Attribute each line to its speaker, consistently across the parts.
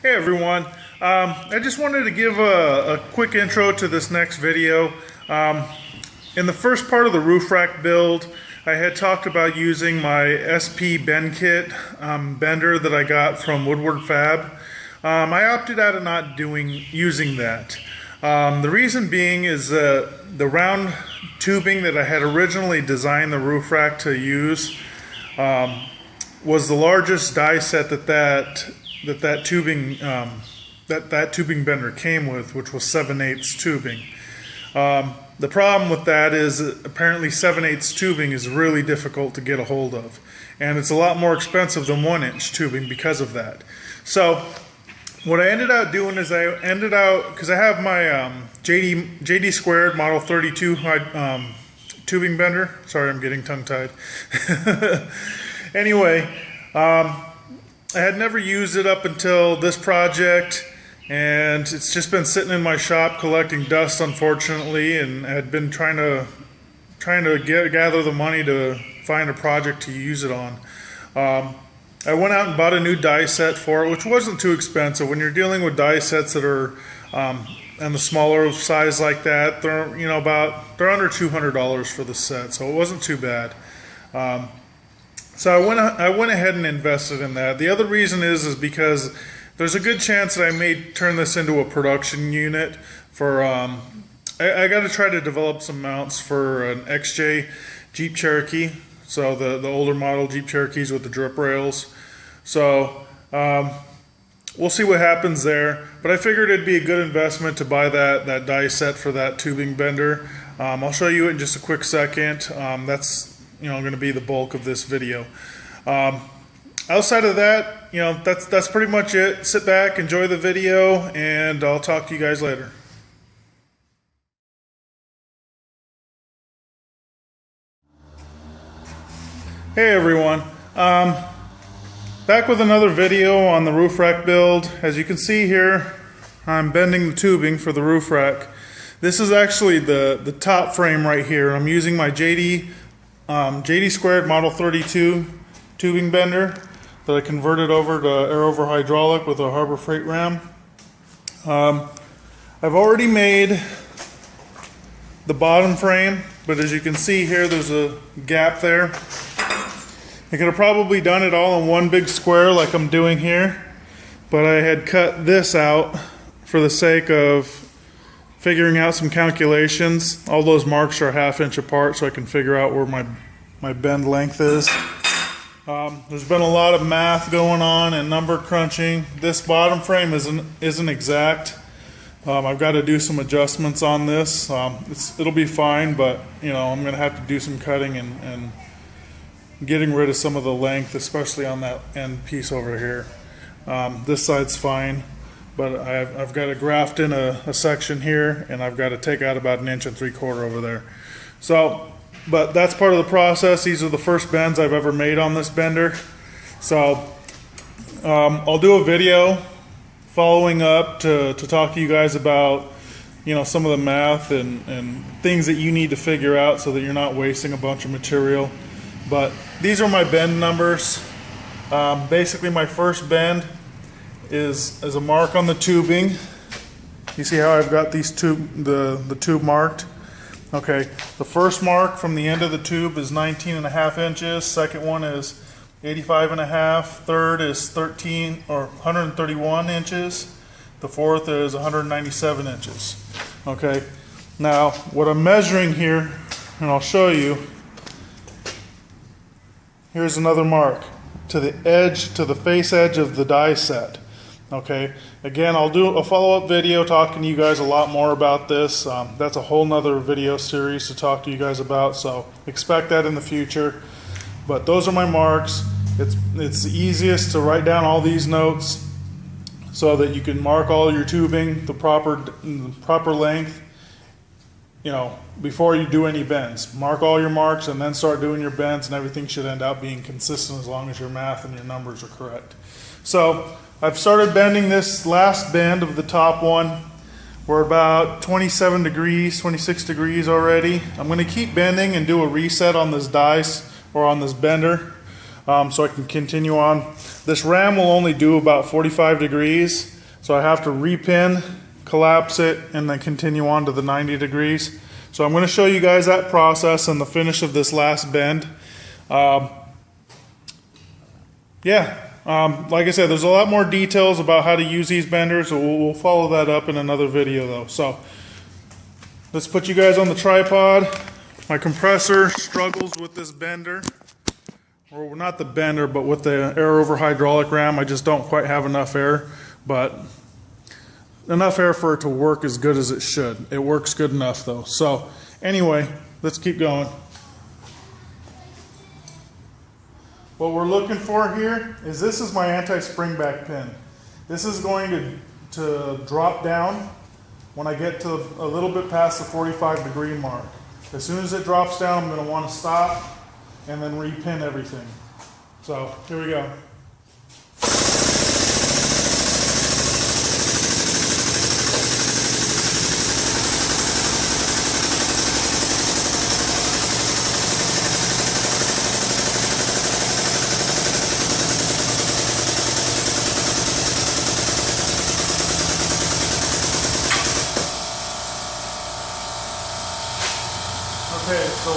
Speaker 1: Hey everyone, I just wanted to give a quick intro to this next video. In the first part of the roof rack build, I had talked about using my SP bend kit bender that I got from Woodward Fab. I opted out of not using that. The reason being is the round tubing that I had originally designed the roof rack to use was the largest die set that tubing bender came with, which was 7/8 tubing. The problem with that is apparently 7/8 tubing is really difficult to get a hold of, and it's a lot more expensive than 1-inch tubing because of that. So what I ended up doing is because I have my JD squared model 32 tubing bender. Sorry, I'm getting tongue-tied. Anyway, I had never used it up until this project, and it's just been sitting in my shop collecting dust, unfortunately, and I had been trying to gather the money to find a project to use it on. I went out and bought a new die set for it, which wasn't too expensive. When you're dealing with die sets that are and the smaller size like that, they're under $200 for the set, so it wasn't too bad. So I went ahead and invested in that. The other reason is because there's a good chance that I may turn this into a production unit for, I got to try to develop some mounts for an XJ Jeep Cherokee, so the older model Jeep Cherokees with the drip rails. So we'll see what happens there, but I figured it'd be a good investment to buy that die set for that tubing bender. I'll show you it in just a quick second. That's going to be the bulk of this video. Outside of that, that's pretty much it. Sit back, enjoy the video, and I'll talk to you guys later. Hey everyone, back with another video on the roof rack build. As you can see here, I'm bending the tubing for the roof rack. This is actually the top frame right here. I'm using my JD squared model 32 tubing bender that I converted over to air over hydraulic with a Harbor Freight ram. I've already made the bottom frame, but as you can see here, there's a gap there. I could have probably done it all in one big square like I'm doing here, but I had cut this out for the sake of figuring out some calculations. All those marks are 1/2 inch apart, so I can figure out where my bend length is. There's been a lot of math going on and number crunching. This bottom frame isn't exact. I've got to do some adjustments on this. It'll be fine, but I'm going to have to do some cutting and getting rid of some of the length, especially on that end piece over here. This side's fine, but I've got to graft in a section here, and I've got to take out about 1 3/4 inches over there. So, but that's part of the process. These are the first bends I've ever made on this bender. So I'll do a video following up to talk to you guys about some of the math and things that you need to figure out so that you're not wasting a bunch of material. But these are my bend numbers. Basically my first bend is a mark on the tubing. You see how I've got these the tube marked? Okay, the first mark from the end of the tube is 19.5 inches. Second one is 85.5. Third is 131 inches. The fourth is 197 inches. Okay, now what I'm measuring here, and I'll show you. Here's another mark to the face edge of the die set. Okay, again, I'll do a follow-up video talking to you guys a lot more about this. That's a whole nother video series to talk to you guys about, so expect that in the future. But those are my marks. It's the easiest to write down all these notes so that you can mark all your tubing the proper length, before you do any bends. Mark all your marks and then start doing your bends, and everything should end up being consistent as long as your math and your numbers are correct. So I've started bending this last bend of the top one. We're about 27 degrees, 26 degrees already. I'm going to keep bending and do a reset on this dice or on this bender so I can continue on. This ram will only do about 45 degrees, so I have to repin, collapse it, and then continue on to the 90 degrees. So I'm going to show you guys that process and the finish of this last bend. Like I said, there's a lot more details about how to use these benders, so we'll follow that up in another video though. So let's put you guys on the tripod. My compressor struggles with this bender, or not the bender, but with the air over hydraulic ram. I just don't quite have enough air, but enough air for it to work as good as it should. It works good enough though. So anyway, let's keep going. What we're looking for here is, this is my anti-spring back pin. This is going to drop down when I get to a little bit past the 45 degree mark. As soon as it drops down, I'm going to want to stop and then repin everything. So here we go. Okay, so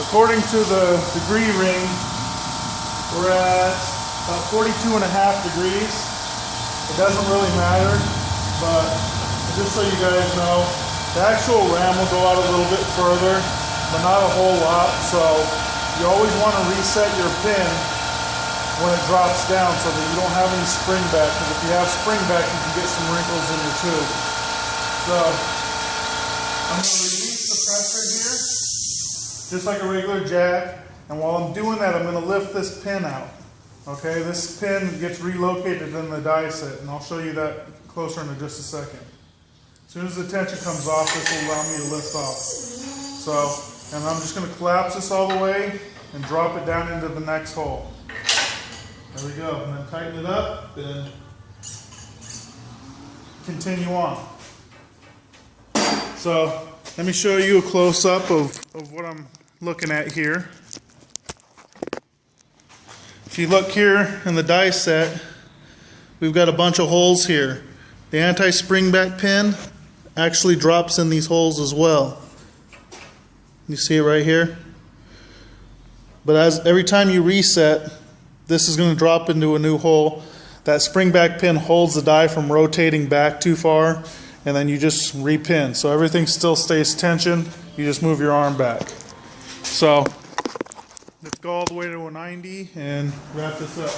Speaker 1: according to the degree ring, we're at about 42.5 degrees. It doesn't really matter, but just so you guys know, the actual ram will go out a little bit further, but not a whole lot. So you always want to reset your pin when it drops down so that you don't have any spring back, because if you have spring back, you can get some wrinkles in your tube. So I'm going to release the pressure here, just like a regular jack, and while I'm doing that, I'm going to lift this pin out. Okay, this pin gets relocated in the die set, and I'll show you that closer in just a second. As soon as the tension comes off, this will allow me to lift off. So, and I'm just going to collapse this all the way and drop it down into the next hole. There we go, and then tighten it up, and continue on. So let me show you a close-up of what I'm looking at here. If you look here in the die set, we've got a bunch of holes here. The anti-spring back pin actually drops in these holes as well. You see it right here? But every time you reset, this is going to drop into a new hole. That spring back pin holds the die from rotating back too far, and then you just repin. So everything still stays tension, you just move your arm back. So let's go all the way to a 90 and wrap this up.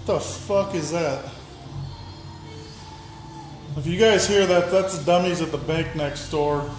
Speaker 1: What the fuck is that? If you guys hear that, that's the dummies at the bank next door.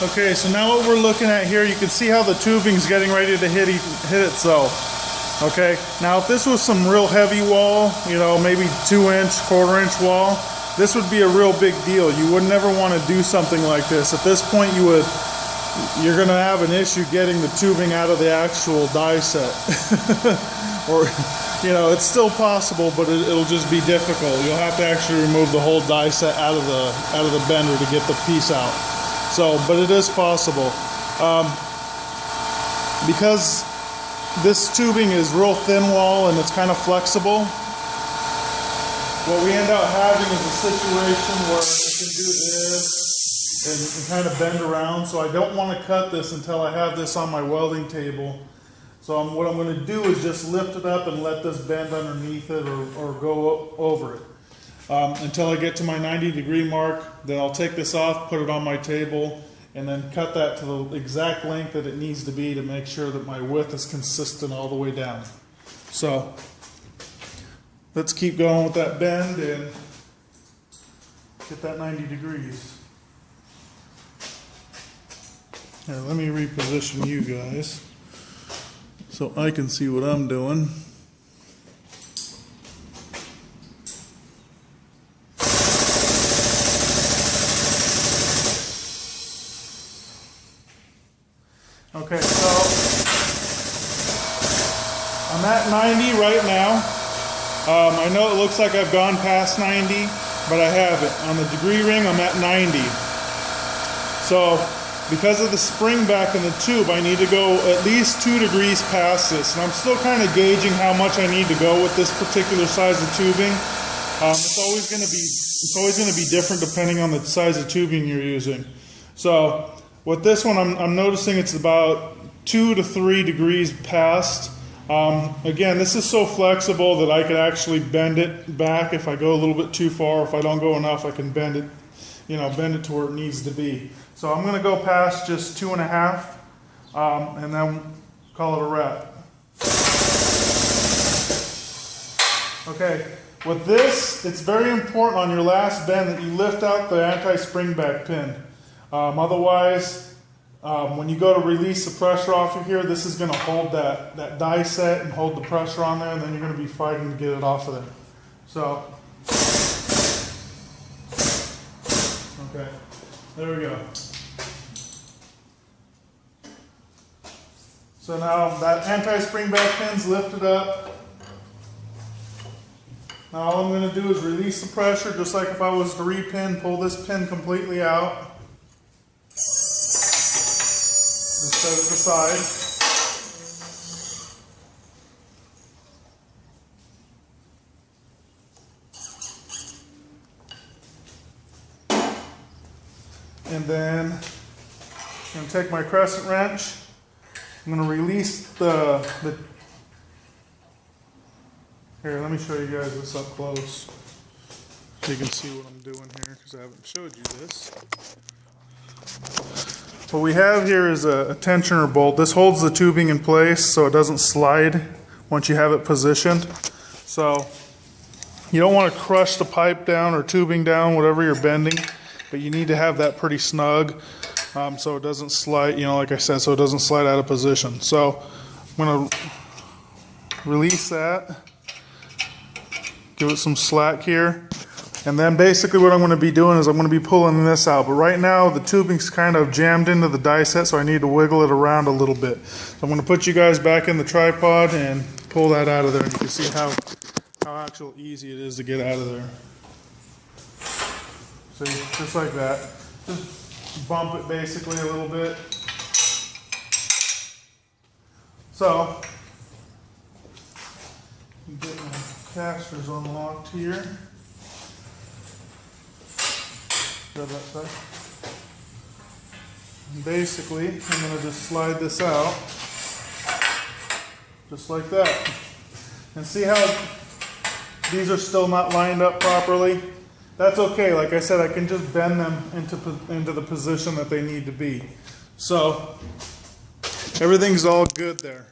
Speaker 1: Okay, so now what we're looking at here, you can see how the tubing's getting ready to hit itself. Okay, now if this was some real heavy wall, you know, maybe 2-inch, quarter-inch wall, this would be a real big deal. You would never want to do something like this. At this point, you're going to have an issue getting the tubing out of the actual die set. Or, you know, it's still possible, but it'll just be difficult. You'll have to actually remove the whole die set out of the bender to get the piece out. So, but it is possible. because this tubing is real thin wall and it's kind of flexible, what we end up having is a situation where it can do this and kind of bend around. So I don't want to cut this until I have this on my welding table. So what I'm going to do is just lift it up and let this bend underneath it or go over it. Until I get to my 90-degree mark, then I'll take this off, put it on my table, and then cut that to the exact length that it needs to be to make sure that my width is consistent all the way down. So let's keep going with that bend and get that 90 degrees. Here, let me reposition you guys so I can see what I'm doing. Okay, so I'm at 90 right now. I know it looks like I've gone past 90, but I haven't. On the degree ring, I'm at 90. So because of the spring back in the tube, I need to go at least 2 degrees past this. And I'm still kind of gauging how much I need to go with this particular size of tubing. It's always going to be different depending on the size of tubing you're using. So with this one, I'm noticing it's about 2 to 3 degrees past. Again, this is so flexible that I could actually bend it back if I go a little bit too far. If I don't go enough, I can bend it, bend it to where it needs to be. So I'm going to go past just 2.5, and then call it a wrap. Okay, with this, it's very important on your last bend that you lift out the anti-spring back pin. Otherwise, when you go to release the pressure off of here, this is going to hold that die set and hold the pressure on there, and then you're going to be fighting to get it off of there. So, okay, there we go. So now that anti-spring back pin's lifted up. Now all I'm going to do is release the pressure, just like if I was to repin, pull this pin completely out. Just set it aside. And then I'm going to take my crescent wrench. I'm going to release the here, let me show you guys this up close so you can see what I'm doing here, because I haven't showed you this. What we have here is a tensioner bolt. This holds the tubing in place so it doesn't slide once you have it positioned. So you don't want to crush the pipe down or tubing down, whatever you're bending, but you need to have that pretty snug so it doesn't slide, like I said, so it doesn't slide out of position. So I'm going to release that, give it some slack here. And then basically what I'm going to be doing is I'm going to be pulling this out. But right now the tubing's kind of jammed into the die set, so I need to wiggle it around a little bit. So I'm going to put you guys back in the tripod and pull that out of there. And you can see how actually easy it is to get out of there. See, just like that. Just bump it basically a little bit. So, get my casters unlocked here. Grab that side. And basically, I'm going to just slide this out, just like that. And see how these are still not lined up properly? That's okay. Like I said, I can just bend them into the position that they need to be. So everything's all good there.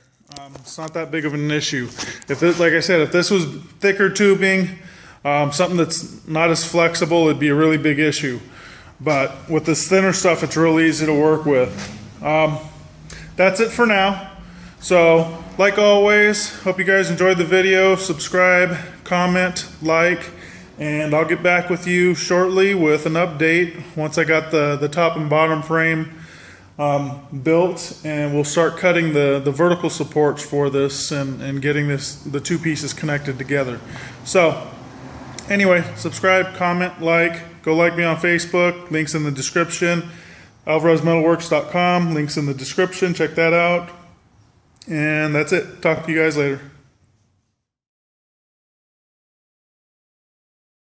Speaker 1: It's not that big of an issue. If this, like I said, if this was thicker tubing, something that's not as flexible, it'd be a really big issue. But with this thinner stuff, it's real easy to work with. That's it for now. So, like always, hope you guys enjoyed the video. Subscribe, comment, like, and I'll get back with you shortly with an update once I got the top and bottom frame built, and we'll start cutting the vertical supports for this and getting the two pieces connected together. So anyway, subscribe, comment, go like me on Facebook, links in the description. AlvarezMetalworks.com, links in the description, check that out. And that's it. Talk to you guys later.